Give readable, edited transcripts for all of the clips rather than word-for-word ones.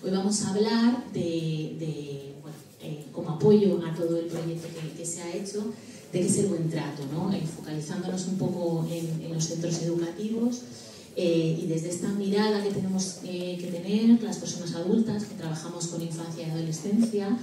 Hoy vamos a hablar como apoyo a todo el proyecto que se ha hecho, de qué es el buen trato, ¿no? Focalizándonos un poco en los centros educativos y desde esta mirada que tenemos que tener las personas adultas que trabajamos con infancia y adolescencia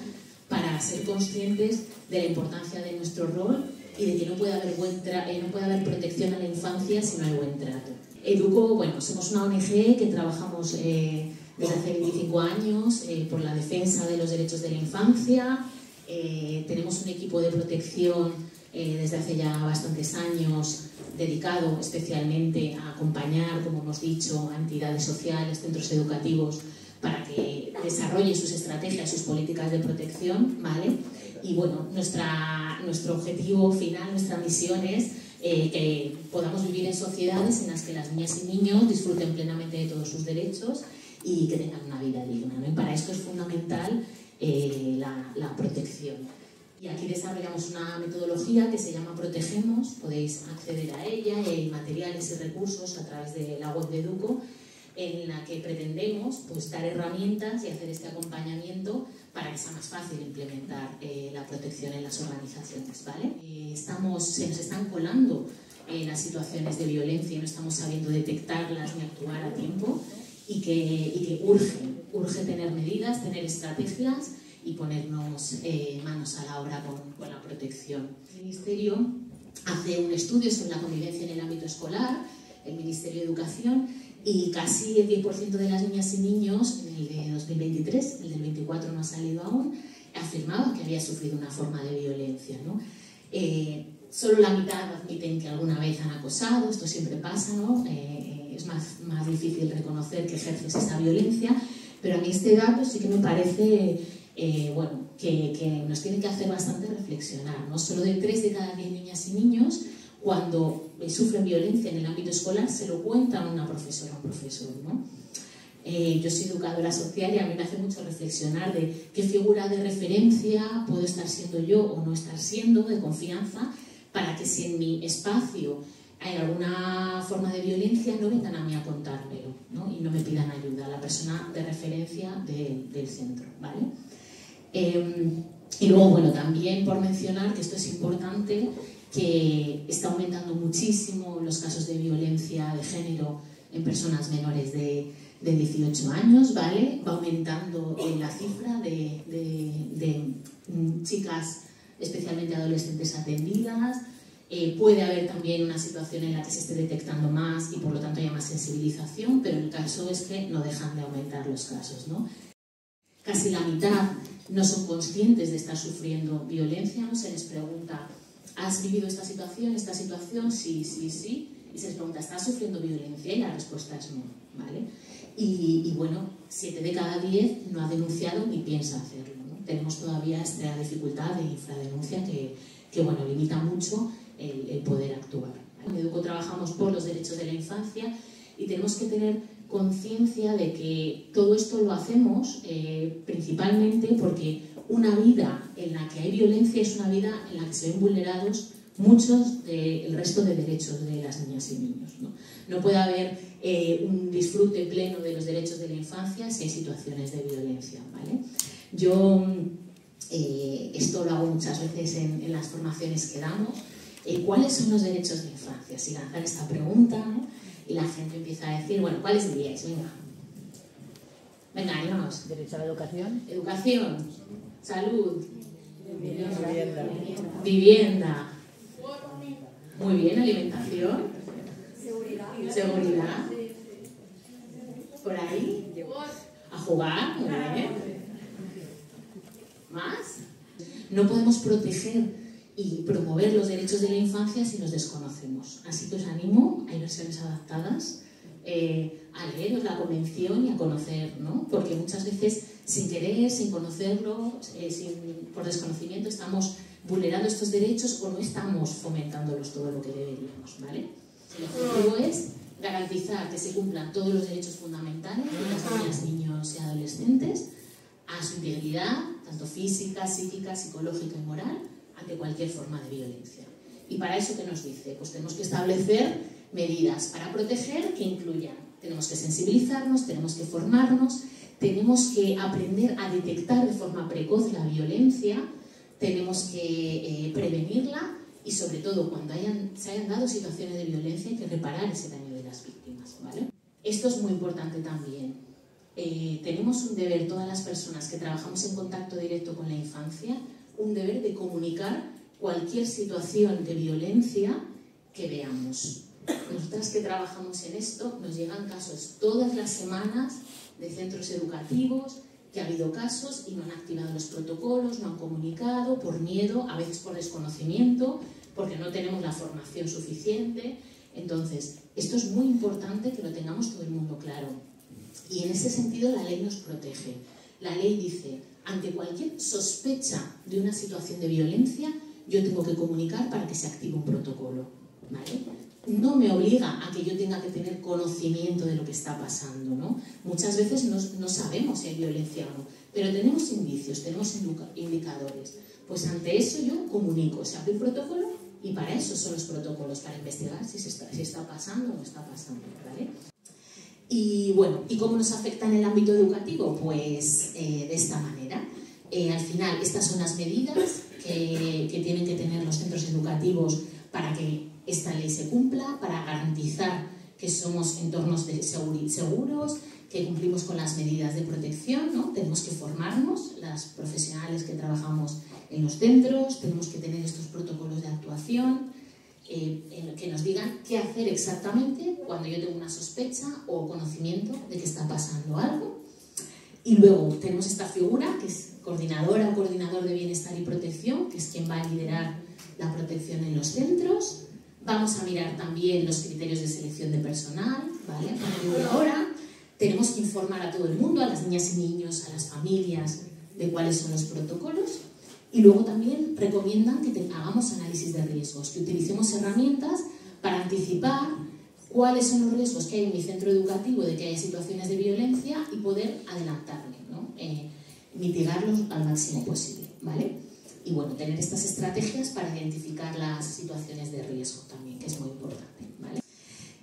para ser conscientes de la importancia de nuestro rol y de que no puede haber protección a la infancia si no hay buen trato. Educo, bueno, somos una ONG que trabajamos desde hace 25 años por la defensa de los derechos de la infancia. Tenemos un equipo de protección desde hace ya bastantes años dedicado especialmente a acompañar, como hemos dicho, a entidades sociales, centros educativos, para que desarrollen sus estrategias, sus políticas de protección, ¿vale? Y bueno, nuestro objetivo final, nuestra misión es que podamos vivir en sociedades en las que las niñas y niños disfruten plenamente de todos sus derechos y que tengan una vida digna, ¿no? Y para esto es fundamental la protección. Y aquí desarrollamos una metodología que se llama Protegemos, podéis acceder a ella, hay materiales y recursos a través de la web de Educo, en la que pretendemos pues, dar herramientas y hacer este acompañamiento para que sea más fácil implementar la protección en las organizaciones, ¿vale? Se nos están colando las situaciones de violencia y no estamos sabiendo detectarlas ni actuar a tiempo y que urge tener medidas, tener estrategias y ponernos manos a la obra con la protección. El Ministerio hace un estudio sobre la convivencia en el ámbito escolar, el Ministerio de Educación, y casi el 10% de las niñas y niños, en el de 2023, el del 24 no ha salido aún, afirmaba que había sufrido una forma de violencia, ¿no? Solo la mitad admiten que alguna vez han acosado, esto siempre pasa, ¿no? Es más difícil reconocer que ejerces esa violencia, pero a mí este dato sí que me parece que nos tiene que hacer bastante reflexionar, ¿no? Solo de 3 de cada 10 niñas y niños, cuando sufren violencia en el ámbito escolar, se lo cuentan a una profesora o un profesor, ¿no? Yo soy educadora social y a mí me hace mucho reflexionar de qué figura de referencia puedo estar siendo yo o no estar siendo, de confianza, para que si en mi espacio hay alguna forma de violencia, no vengan a mí a contármelo, ¿no? Y no me pidan ayuda, la persona de referencia del centro, ¿vale? Y luego, bueno, también por mencionar que esto es importante, que está aumentando muchísimo los casos de violencia de género en personas menores de 18 años, ¿vale? Va aumentando la cifra de chicas, especialmente adolescentes atendidas. Puede haber también una situación en la que se esté detectando más y por lo tanto haya más sensibilización, pero el caso es que no dejan de aumentar los casos, ¿no? Casi la mitad no son conscientes de estar sufriendo violencia, ¿no? Se les pregunta, ¿has vivido esta situación? Sí, sí, sí. Y se les pregunta, ¿estás sufriendo violencia? Y la respuesta es no, ¿vale? Y bueno, 7 de cada 10 no ha denunciado ni piensa hacerlo, ¿no? Tenemos todavía esta dificultad de infradenuncia que bueno, limita mucho el poder actuar. En Educo trabajamos por los derechos de la infancia y tenemos que tener conciencia de que todo esto lo hacemos principalmente porque una vida en la que hay violencia es una vida en la que se ven vulnerados muchos del resto de derechos de las niñas y niños, ¿no? No puede haber un disfrute pleno de los derechos de la infancia si hay situaciones de violencia, ¿vale? Yo esto lo hago muchas veces en las formaciones que damos. ¿Cuáles son los derechos de infancia? Si lanzan esta pregunta, ¿no? Y la gente empieza a decir, bueno, ¿cuáles diríais? Venga, ayúdanos. Derecho a la educación. Educación, salud, Vivienda. Muy bien, alimentación. Seguridad. Por ahí. A jugar, muy bien. ¿Más? No podemos proteger y promover los derechos de la infancia si nos desconocemos. Así que os animo, hay versiones adaptadas, a leeros la convención y a conocer, ¿no? Porque muchas veces, sin querer, sin conocerlo, por desconocimiento, estamos vulnerando estos derechos o no estamos fomentándolos todo lo que deberíamos, ¿vale? El objetivo es garantizar que se cumplan todos los derechos fundamentales de las niñas, niños y adolescentes a su integridad, tanto física, psíquica, psicológica y moral, ante cualquier forma de violencia. ¿Y para eso qué nos dice? Pues tenemos que establecer medidas para proteger que incluyan, tenemos que sensibilizarnos, tenemos que formarnos, tenemos que aprender a detectar de forma precoz la violencia, tenemos que prevenirla y sobre todo cuando se hayan dado situaciones de violencia hay que reparar ese daño de las víctimas, ¿vale? Esto es muy importante también. Tenemos un deber, todas las personas que trabajamos en contacto directo con la infancia, un deber de comunicar cualquier situación de violencia que veamos. Nosotras que trabajamos en esto, nos llegan casos todas las semanas de centros educativos que ha habido casos y no han activado los protocolos, no han comunicado por miedo, a veces por desconocimiento, porque no tenemos la formación suficiente. Entonces, esto es muy importante que lo tengamos todo el mundo claro. Y en ese sentido la ley nos protege. La ley dice, ante cualquier sospecha de una situación de violencia, yo tengo que comunicar para que se active un protocolo, ¿vale? No me obliga a que yo tenga que tener conocimiento de lo que está pasando, ¿no? Muchas veces no sabemos si hay violencia o no, pero tenemos indicios, tenemos indicadores. Pues ante eso yo comunico, se abre un protocolo y para eso son los protocolos, para investigar si está pasando o no está pasando, ¿vale? Y bueno, ¿y cómo nos afecta en el ámbito educativo? Pues de esta manera. Al final, estas son las medidas que tienen que tener los centros educativos para que esta ley se cumpla, para garantizar que somos entornos seguros, que cumplimos con las medidas de protección, ¿no? Tenemos que formarnos, las profesionales que trabajamos en los centros, tenemos que tener estos protocolos de actuación, que nos digan qué hacer exactamente cuando yo tengo una sospecha o conocimiento de que está pasando algo. Y luego tenemos esta figura que es coordinadora o coordinador de bienestar y protección, que es quien va a liderar la protección en los centros. Vamos a mirar también los criterios de selección de personal, ¿vale? A partir de ahora tenemos que informar a todo el mundo, a las niñas y niños, a las familias, de cuáles son los protocolos. Y luego también recomiendan que hagamos análisis de riesgos, que utilicemos herramientas para anticipar cuáles son los riesgos que hay en mi centro educativo de que haya situaciones de violencia y poder adelantarme, ¿no? Mitigarlos al máximo posible, ¿vale? Y bueno, tener estas estrategias para identificar las situaciones de riesgo también, que es muy importante, ¿vale?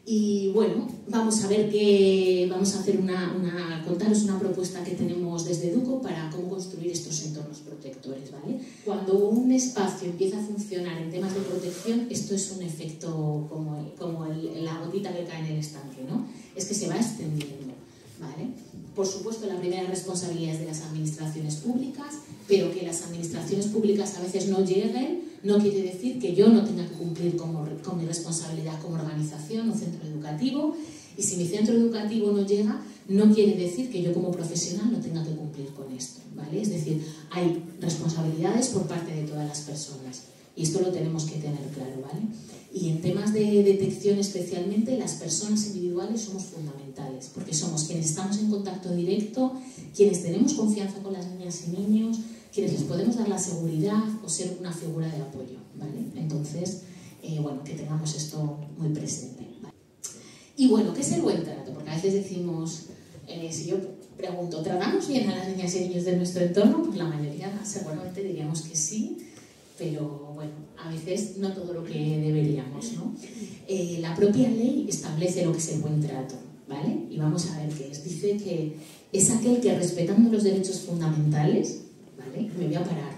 Y bueno, vamos a ver vamos a hacer contaros una propuesta que tenemos desde Educo para cómo construir estos entornos protectores, ¿vale? Cuando un espacio empieza a funcionar en temas de protección, esto es un efecto como la gotita que cae en el estanque, ¿no? Es que se va extendiendo, ¿vale? Por supuesto, la primera responsabilidad es de las administraciones públicas, pero que las administraciones públicas a veces no lleguen, no quiere decir que yo no tenga que cumplir con mi responsabilidad como organización o centro educativo. Y si mi centro educativo no llega, no quiere decir que yo como profesional no tenga que cumplir con esto, ¿vale? Es decir, hay responsabilidades por parte de todas las personas. Y esto lo tenemos que tener claro, ¿vale? Y en temas de detección especialmente, las personas individuales somos fundamentales, porque somos quienes estamos en contacto directo, quienes tenemos confianza con las niñas y niños, quienes les podemos dar la seguridad o ser una figura de apoyo, ¿vale? Entonces, bueno, que tengamos esto muy presente, ¿vale? Y bueno, ¿qué es el buen trato? Porque a veces decimos, si yo pregunto, ¿tratamos bien a las niñas y niños de nuestro entorno? Pues la mayoría seguramente diríamos que sí, pero bueno, a veces no todo lo que deberíamos, ¿no? La propia ley establece lo que es el buen trato, ¿vale? Y vamos a ver qué es. Dice que es aquel que respetando los derechos fundamentales, ¿vale? Me voy a parar.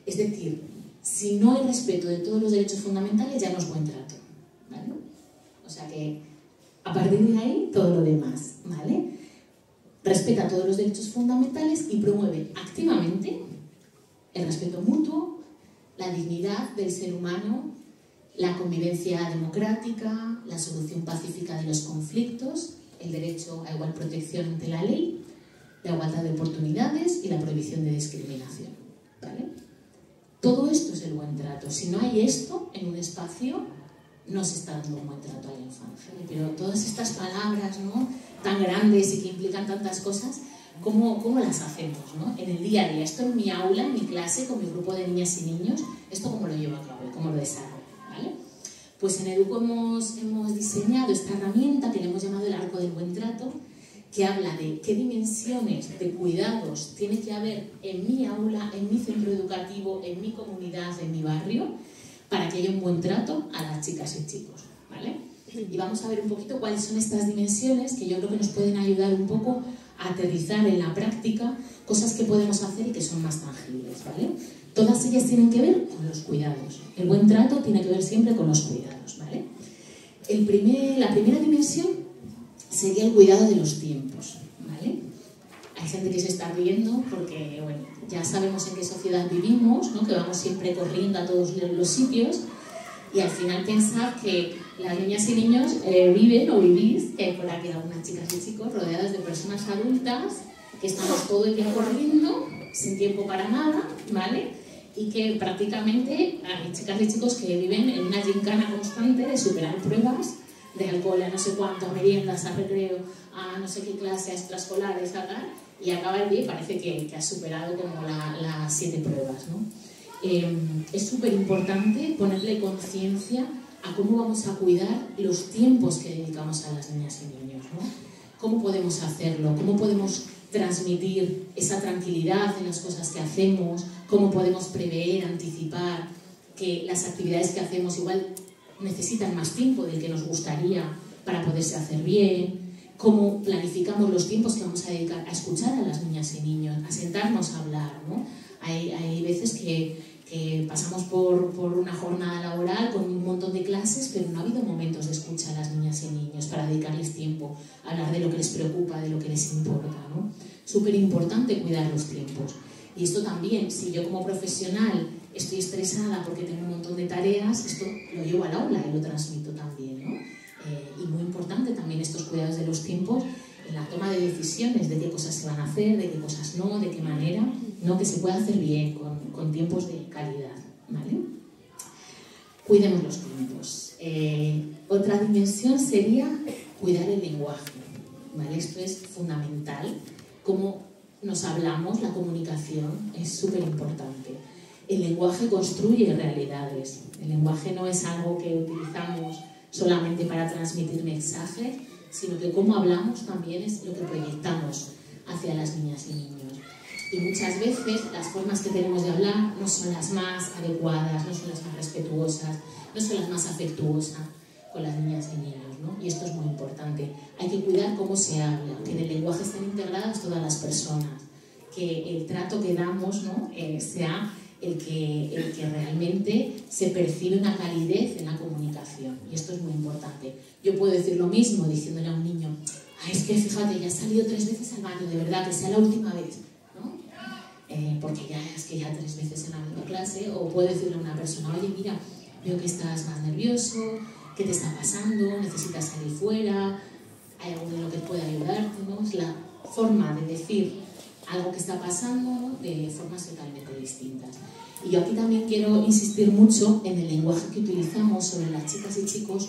Es decir, si no hay respeto de todos los derechos fundamentales, ya no es buen trato, ¿vale? O sea que a partir de ahí, todo lo demás, ¿vale? Respeta todos los derechos fundamentales y promueve activamente el respeto mutuo, la dignidad del ser humano, la convivencia democrática, la solución pacífica de los conflictos, el derecho a igual protección ante la ley, la igualdad de oportunidades y la prohibición de discriminación, ¿vale? Todo esto es el buen trato. Si no hay esto en un espacio, no se está dando un buen trato a la infancia. Pero todas estas palabras, ¿no?, tan grandes y que implican tantas cosas, ¿cómo las hacemos, ¿no? En el día a día, esto en mi aula, en mi clase, con mi grupo de niñas y niños, ¿esto cómo lo llevo a cabo y cómo lo desarrollo, ¿vale? Pues en Educo hemos diseñado esta herramienta que le hemos llamado el arco del buen trato, que habla de qué dimensiones de cuidados tiene que haber en mi aula, en mi centro educativo, en mi comunidad, en mi barrio, para que haya un buen trato a las chicas y chicos, ¿vale? Y vamos a ver un poquito cuáles son estas dimensiones que yo creo que nos pueden ayudar un poco a aterrizar en la práctica cosas que podemos hacer y que son más tangibles, ¿vale? Todas ellas tienen que ver con los cuidados. El buen trato tiene que ver siempre con los cuidados, ¿vale? La primera dimensión sería el cuidado de los tiempos, ¿vale? Hay gente que se está riendo porque, bueno, ya sabemos en qué sociedad vivimos, ¿no? Que vamos siempre corriendo a todos los sitios y al final pensar que las niñas y niños viven o vivís, que hay por aquí algunas chicas y chicos rodeadas de personas adultas que estamos todo el día corriendo, sin tiempo para nada, ¿vale? Y que prácticamente hay chicas y chicos que viven en una gincana constante de superar pruebas de alcohol a no sé cuánto, a meriendas, a recreo, a no sé qué clase, a extraescolares, a tal, y acaba el día y parece que ha superado como las 7 pruebas, ¿no? Es súper importante ponerle conciencia a cómo vamos a cuidar los tiempos que dedicamos a las niñas y niños, ¿no? ¿Cómo podemos hacerlo? ¿Cómo podemos transmitir esa tranquilidad en las cosas que hacemos? ¿Cómo podemos prever, anticipar que las actividades que hacemos igual necesitan más tiempo del que nos gustaría para poderse hacer bien? ¿Cómo planificamos los tiempos que vamos a dedicar a escuchar a las niñas y niños, a sentarnos a hablar, ¿no? Hay veces que pasamos por una jornada laboral con un montón de clases, pero no ha habido momentos de escucha a las niñas y niños para dedicarles tiempo a hablar de lo que les preocupa, de lo que les importa, ¿no? Súper importante cuidar los tiempos. Y esto también, si yo como profesional estoy estresada porque tengo un montón de tareas, esto lo llevo al aula y lo transmito también, ¿no? Y muy importante también estos cuidados de los tiempos en la toma de decisiones de qué cosas se van a hacer, de qué cosas no, de qué manera, ¿no? Que se pueda hacer bien, con tiempos de calidad, ¿vale? Cuidemos los tiempos. Otra dimensión sería cuidar el lenguaje, ¿vale? Esto es fundamental. Cómo nos hablamos, la comunicación es súper importante. El lenguaje construye realidades. El lenguaje no es algo que utilizamos solamente para transmitir mensajes, sino que cómo hablamos también es lo que proyectamos hacia las niñas y niños. Y muchas veces las formas que tenemos de hablar no son las más adecuadas, no son las más respetuosas, no son las más afectuosas con las niñas y niños, ¿no? Y esto es muy importante. Hay que cuidar cómo se habla, que en el lenguaje estén integradas todas las personas, que el trato que damos, ¿no? Sea el que realmente se percibe una calidez en la comunicación. Y esto es muy importante. Yo puedo decir lo mismo diciéndole a un niño, es que fíjate, ya has salido 3 veces al baño, de verdad, que sea la última vez, ¿no? Porque ya 3 veces en la misma clase. O puedo decirle a una persona, oye, mira, veo que estás más nervioso, ¿qué te está pasando? ¿Necesitas salir fuera? ¿Hay algo en lo que pueda ayudarte? ¿No? Es la forma de decir algo que está pasando, ¿no? De formas totalmente distintas. Y yo aquí también quiero insistir mucho en el lenguaje que utilizamos sobre las chicas y chicos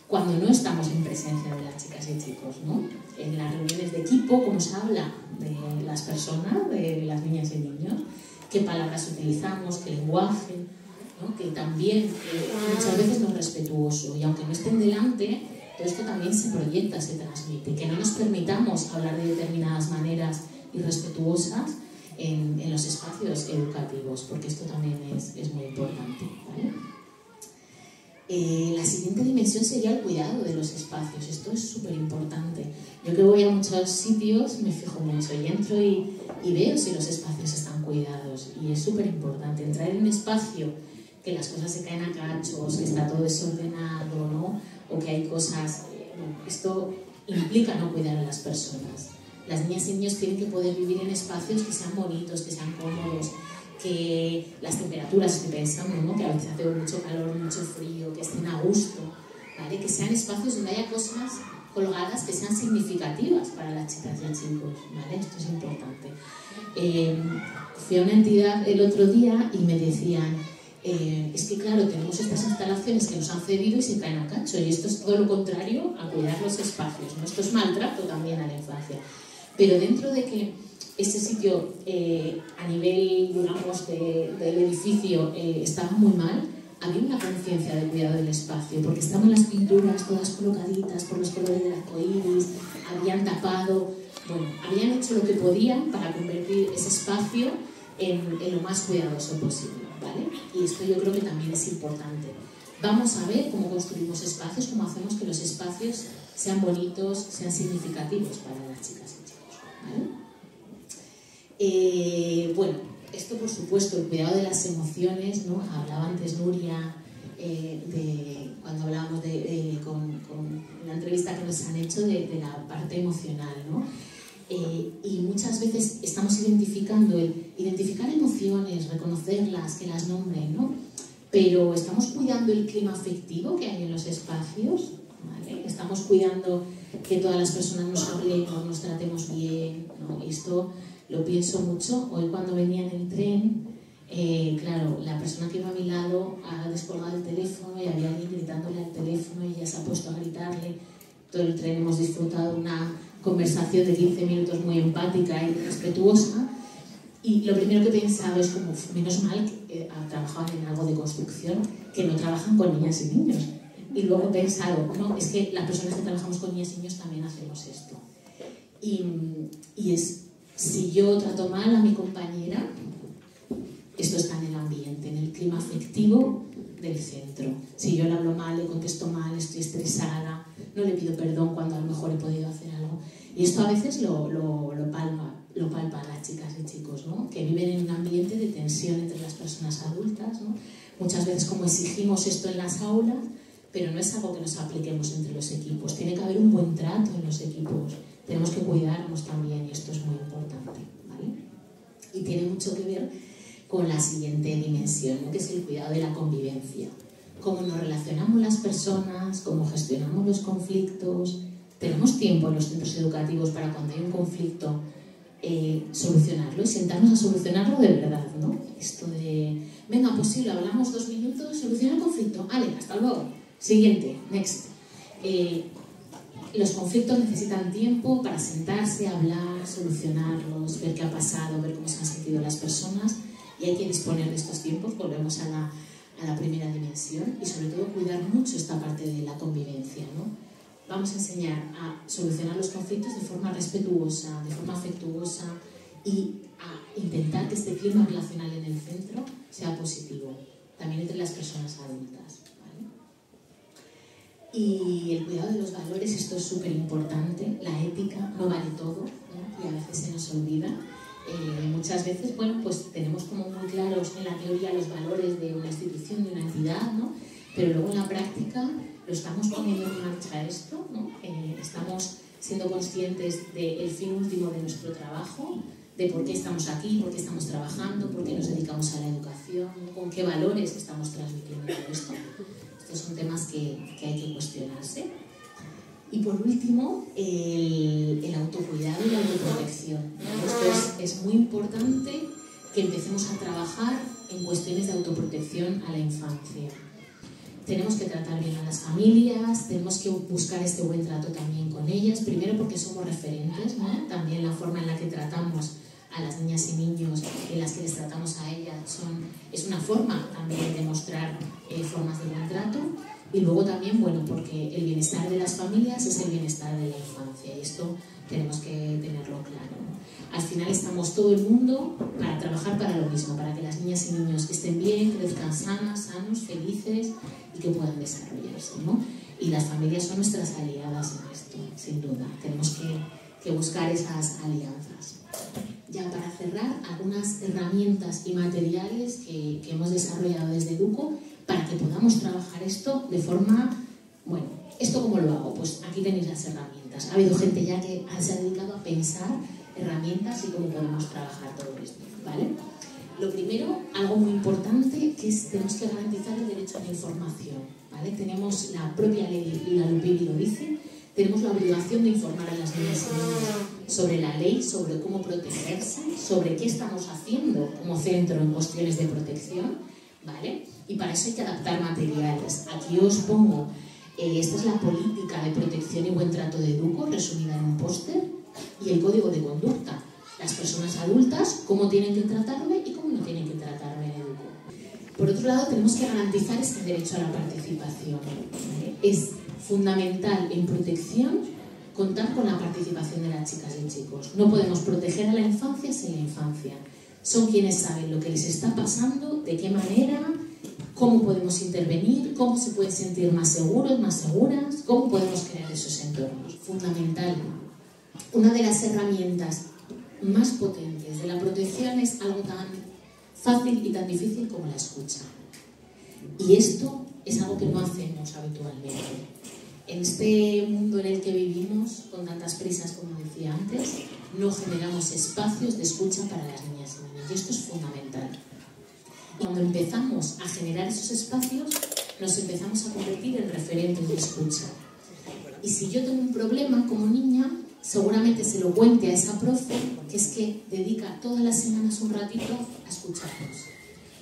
cuando no estamos en presencia de las chicas y chicos, ¿no? En las reuniones de equipo, cómo se habla de las personas, de las niñas y niños, qué palabras utilizamos, qué lenguaje, ¿no? Que también muchas veces no es respetuoso, y aunque no estén delante, todo esto también se proyecta, se transmite, que no nos permitamos hablar de determinadas maneras irrespetuosas en los espacios educativos, porque esto también es muy importante, ¿vale? La siguiente dimensión sería el cuidado de los espacios. Esto es súper importante. Yo que voy a muchos sitios me fijo mucho y entro y veo si los espacios están cuidados, y es súper importante entrar en un espacio que las cosas se caen a cachos, que está todo desordenado, ¿no? O que hay cosas... Bueno, esto implica no cuidar a las personas. Las niñas y niños tienen que poder vivir en espacios que sean bonitos, que sean cómodos, que las temperaturas que pensamos, ¿no? Que a veces hace mucho calor, mucho frío, que estén a gusto, ¿vale? Que sean espacios donde haya cosas colgadas que sean significativas para las chicas y chicos, ¿vale? Esto es importante. Fui a una entidad el otro día y me decían, es que claro, tenemos estas instalaciones que nos han cedido y se caen a cacho, y esto es todo lo contrario a cuidar los espacios, ¿no? Esto es maltrato también a la infancia. Pero dentro de que ese sitio a nivel, digamos, del edificio estaba muy mal, había una conciencia de cuidado del espacio, porque estaban las pinturas todas colocaditas por los colores del arcoíris, habían tapado, bueno, habían hecho lo que podían para convertir ese espacio en lo más cuidadoso posible, ¿vale? Y esto yo creo que también es importante. Vamos a ver cómo construimos espacios, cómo hacemos que los espacios sean bonitos, sean significativos para las chicas y chicos. ¿vale? Bueno, esto por supuesto, el cuidado de las emociones, ¿no? Hablaba antes Nuria cuando hablábamos con la entrevista que nos han hecho de la parte emocional, ¿no? Y muchas veces estamos identificar emociones, reconocerlas, que las nombren, ¿no? Pero estamos cuidando el clima afectivo que hay en los espacios, ¿vale? Estamos cuidando que todas las personas nos hablemos, nos tratemos bien, ¿no? Esto lo pienso mucho. Hoy cuando venía en el tren, claro, la persona que iba a mi lado ha descolgado el teléfono y había alguien gritándole al teléfono y ella se ha puesto a gritarle. Todo el tren hemos disfrutado una conversación de 15 minutos muy empática y respetuosa. Y lo primero que he pensado es como, menos mal que trabajaban en algo de construcción, que no trabajan con niñas y niños. Y luego he pensado, no, es que las personas que trabajamos con niñas y niños también hacemos esto. Y es, si yo trato mal a mi compañera, esto está en el ambiente, en el clima afectivo del centro. Si yo le hablo mal, le contesto mal, estoy estresada, no le pido perdón cuando a lo mejor he podido hacer algo. Y esto a veces lo palpan las chicas y chicos, ¿no? Que viven en un ambiente de tensión entre las personas adultas, ¿no? Muchas veces como exigimos esto en las aulas, pero no es algo que nos apliquemos entre los equipos. Tiene que haber un buen trato en los equipos. Tenemos que cuidarnos también y esto es muy importante, ¿vale? Y tiene mucho que ver con la siguiente dimensión, ¿no? Que es el cuidado de la convivencia. Cómo nos relacionamos las personas, cómo gestionamos los conflictos. Tenemos tiempo en los centros educativos para cuando hay un conflicto solucionarlo y sentarnos a solucionarlo de verdad, ¿no? Esto de, venga, pues sí, lo hablamos 2 minutos, soluciona el conflicto, vale, hasta luego, siguiente, next. Los conflictos necesitan tiempo para sentarse, hablar, solucionarlos, ver qué ha pasado, ver cómo se han sentido las personas, y hay que disponer de estos tiempos. Volvemos a la primera dimensión y sobre todo cuidar mucho esta parte de la convivencia, ¿no? Vamos a enseñar a solucionar los conflictos de forma respetuosa, de forma afectuosa y a intentar que este clima relacional en el centro sea positivo, también entre las personas adultas, ¿vale? Y el cuidado de los valores, esto es súper importante. La ética no vale todo, ¿no? Y a veces se nos olvida. Muchas veces, bueno, pues tenemos como muy claros en la teoría los valores de una institución, de una entidad, ¿no? Pero luego en la práctica lo estamos poniendo en marcha esto, ¿no? Estamos siendo conscientes del fin último de nuestro trabajo, de por qué estamos aquí, por qué estamos trabajando, por qué nos dedicamos a la educación, con qué valores estamos transmitiendo todo esto. Estos son temas que hay que cuestionarse. Y por último, el autocuidado y la autoprotección. Esto es muy importante que empecemos a trabajar en cuestiones de autoprotección a la infancia. Tenemos que tratar bien a las familias, tenemos que buscar este buen trato también con ellas, primero porque somos referentes, ¿no? También la forma en la que tratamos a las niñas y niños, en las que les tratamos a ellas, es una forma también de mostrar formas de buen trato. Y luego también, bueno, porque el bienestar de las familias es el bienestar de la infancia y esto tenemos que tenerlo claro, ¿no? Al final estamos todo el mundo para trabajar para lo mismo, para que las niñas y niños estén bien, crezcan sanos, felices y que puedan desarrollarse, ¿no? Y las familias son nuestras aliadas en esto, sin duda. Tenemos que buscar esas alianzas. Ya para cerrar, algunas herramientas y materiales que hemos desarrollado desde Educo para que podamos trabajar esto de forma, bueno, ¿esto cómo lo hago? Pues aquí tenéis las herramientas. Ha habido gente ya que se ha dedicado a pensar herramientas y cómo podemos trabajar todo esto, ¿vale? Lo primero, algo muy importante, que es tenemos que garantizar el derecho a la información, ¿vale? Tenemos la propia ley, la LUPIBI lo dice, tenemos la obligación de informar a las niñas y niños sobre la ley, sobre cómo protegerse, sobre qué estamos haciendo como centro en cuestiones de protección, ¿vale? Y para eso hay que adaptar materiales. Aquí os pongo, esta es la política de protección y buen trato de Educo, resumida en un póster, y el código de conducta. Las personas adultas, cómo tienen que tratarme y cómo no tienen que tratarme en Educo. Por otro lado, tenemos que garantizar este derecho a la participación, ¿vale? Es fundamental en protección contar con la participación de las chicas y chicos. No podemos proteger a la infancia sin la infancia. Son quienes saben lo que les está pasando, de qué manera, cómo podemos intervenir, cómo se pueden sentir más seguros, más seguras, cómo podemos crear esos entornos. Fundamental. Una de las herramientas más potentes de la protección es algo tan fácil y tan difícil como la escucha. Y esto es algo que no hacemos habitualmente. En este mundo en el que vivimos, con tantas prisas como decía antes, no generamos espacios de escucha para las niñas y niños. Y esto es fundamental. Y cuando empezamos a generar esos espacios, nos empezamos a convertir en referentes de escucha. Y si yo tengo un problema como niña, seguramente se lo cuente a esa profe, que es que dedica todas las semanas un ratito a escucharnos.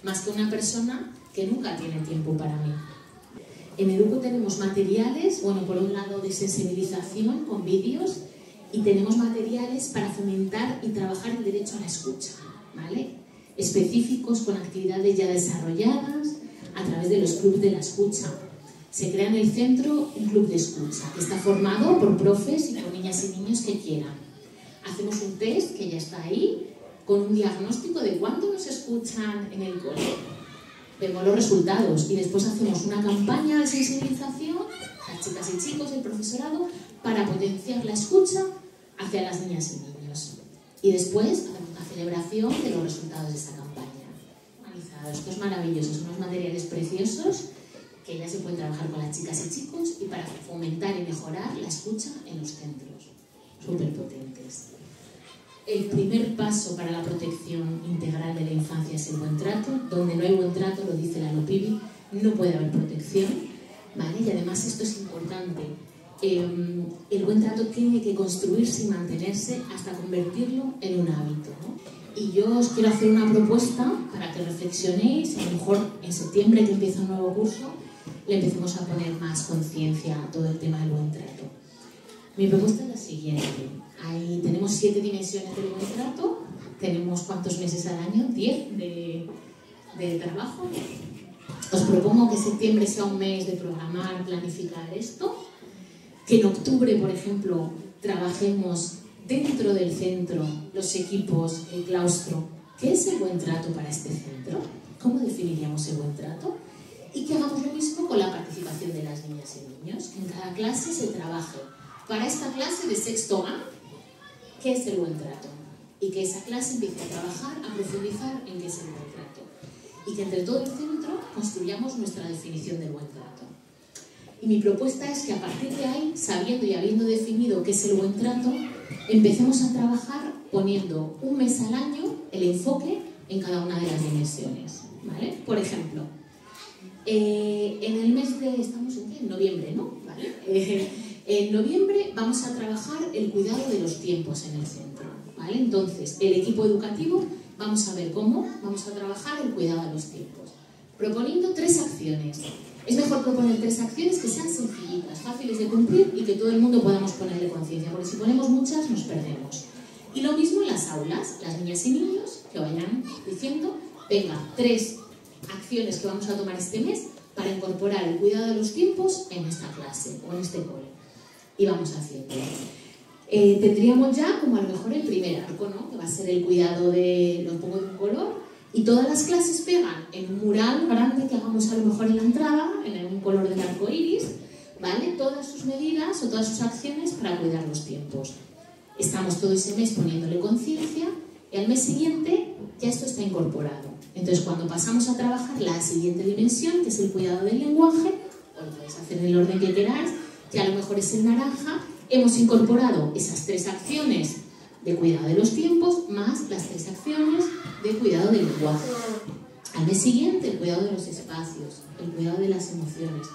Más que una persona que nunca tiene tiempo para mí. En Educo tenemos materiales, bueno, por un lado de sensibilización con vídeos, y tenemos materiales para fomentar y trabajar el derecho a la escucha, ¿vale? Específicos con actividades ya desarrolladas a través de los clubes de la escucha. Se crea en el centro un club de escucha que está formado por profes y por niñas y niños que quieran. Hacemos un test que ya está ahí con un diagnóstico de cuánto nos escuchan en el cole. Vemos los resultados y después hacemos una campaña de sensibilización, las chicas y chicos, el profesorado, para potenciar la escucha hacia las niñas y niños. Y después hacemos una celebración de los resultados de esta campaña. Esto es maravilloso, son unos materiales preciosos que ya se pueden trabajar con las chicas y chicos y para fomentar y mejorar la escucha en los centros. Súper potentes. El primer paso para la protección integral de la infancia es el buen trato. Donde no hay buen trato, lo dice la LOPIBI, no puede haber protección, ¿vale? Y además esto es importante. El buen trato tiene que construirse y mantenerse hasta convertirlo en un hábito, ¿no? Y yo os quiero hacer una propuesta para que reflexionéis, a lo mejor en septiembre que empieza un nuevo curso, le empecemos a poner más conciencia a todo el tema del buen trato. Mi propuesta es la siguiente. Ahí tenemos 7 dimensiones del buen trato. Tenemos ¿cuántos meses al año? 10 de trabajo. Os propongo que septiembre sea un mes de programar, planificar esto. Que en octubre, por ejemplo, trabajemos dentro del centro, los equipos, el claustro. ¿Qué es el buen trato para este centro? ¿Cómo definiríamos el buen trato? Y que hagamos lo mismo con la participación de las niñas y niños. Que en cada clase se trabaje. Para esta clase de sexto A, ¿qué es el buen trato? Y que esa clase empiece a trabajar, a profundizar en qué es el buen trato. Y que entre todo el centro construyamos nuestra definición del buen trato. Y mi propuesta es que a partir de ahí, sabiendo y habiendo definido qué es el buen trato, empecemos a trabajar poniendo un mes al año el enfoque en cada una de las dimensiones, ¿vale? Por ejemplo, en el mes de... ¿estamos en qué? En noviembre, ¿no? ¿Vale? En noviembre vamos a trabajar el cuidado de los tiempos en el centro, ¿vale? Entonces, el equipo educativo, vamos a ver cómo vamos a trabajar el cuidado de los tiempos. Proponiendo 3 acciones. Es mejor proponer 3 acciones que sean sencillitas, fáciles de cumplir y que todo el mundo podamos ponerle conciencia, porque si ponemos muchas nos perdemos. Y lo mismo en las aulas, las niñas y niños que vayan diciendo, venga, 3 acciones que vamos a tomar este mes para incorporar el cuidado de los tiempos en esta clase o en este cole. Y vamos haciendo. Tendríamos ya como a lo mejor el primer arco, ¿no? Que va a ser el cuidado de, lo pongo de un color, y todas las clases pegan en un mural grande que hagamos a lo mejor en la entrada, en un color del arco iris, ¿vale? Todas sus medidas o todas sus acciones para cuidar los tiempos. Estamos todo ese mes poniéndole conciencia y al mes siguiente ya esto está incorporado. Entonces cuando pasamos a trabajar la siguiente dimensión, que es el cuidado del lenguaje, o lo podéis hacer en el orden que queráis, que a lo mejor es el naranja, hemos incorporado esas 3 acciones de cuidado de los tiempos más las 3 acciones de cuidado del lenguaje. Al mes siguiente, el cuidado de los espacios, el cuidado de las emociones.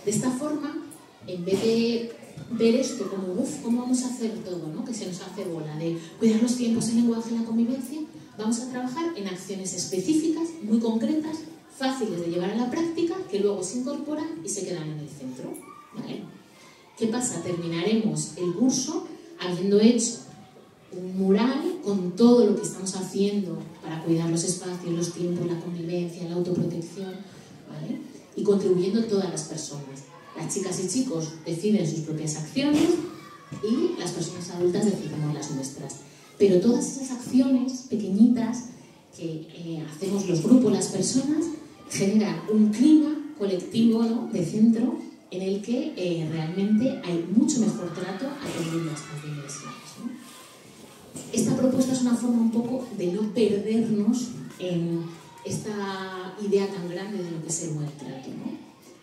De esta forma, en vez de ver esto como, ¿cómo vamos a hacer todo? ¿No? Que se nos hace bola de cuidar los tiempos, el lenguaje, la convivencia, vamos a trabajar en acciones específicas, muy concretas, fáciles de llevar a la práctica, que luego se incorporan y se quedan en el centro, ¿vale? ¿Qué pasa? Terminaremos el curso habiendo hecho un mural con todo lo que estamos haciendo para cuidar los espacios, los tiempos, la convivencia, la autoprotección, ¿vale? Y contribuyendo todas las personas. Las chicas y chicos deciden sus propias acciones y las personas adultas decidimos las nuestras. Pero todas esas acciones pequeñitas que hacemos los grupos, las personas, generan un clima colectivo, ¿no? De centro en el que realmente hay mucho mejor trato atendiendo a estas dimensiones, ¿no? esta propuesta es una forma un poco de no perdernos en esta idea tan grande de lo que es el buen trato, ¿no?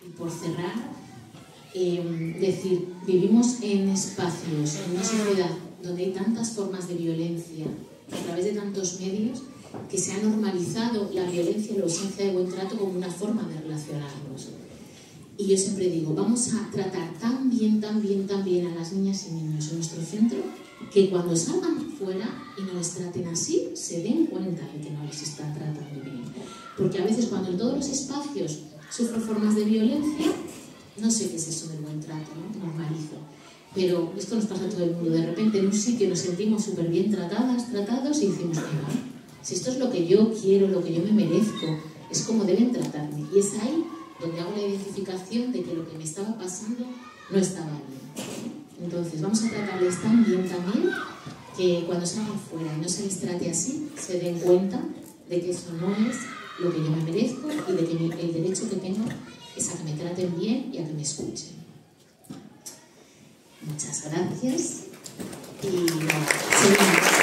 Y por cerrar, decir, vivimos en espacios, en una sociedad donde hay tantas formas de violencia a través de tantos medios que se ha normalizado la violencia y la ausencia de buen trato como una forma de relacionarnos. Y yo siempre digo, vamos a tratar tan bien a las niñas y niños en nuestro centro que cuando salgan fuera y no les traten así, se den cuenta de que no les están tratando bien. Porque a veces cuando en todos los espacios sufro formas de violencia, no sé qué es eso del buen trato, ¿no? Normalizo. Pero esto nos pasa a todo el mundo. De repente en un sitio nos sentimos súper bien tratados y decimos, venga, si esto es lo que yo quiero, lo que yo me merezco, es como deben tratarme. Y es ahí donde hago la identificación de que lo que me estaba pasando no estaba bien. Entonces vamos a tratarles tan bien también que cuando salgan fuera y no se les trate así, se den cuenta de que eso no es lo que yo me merezco y de que el derecho que tengo es a que me traten bien y a que me escuchen. Muchas gracias y seguimos.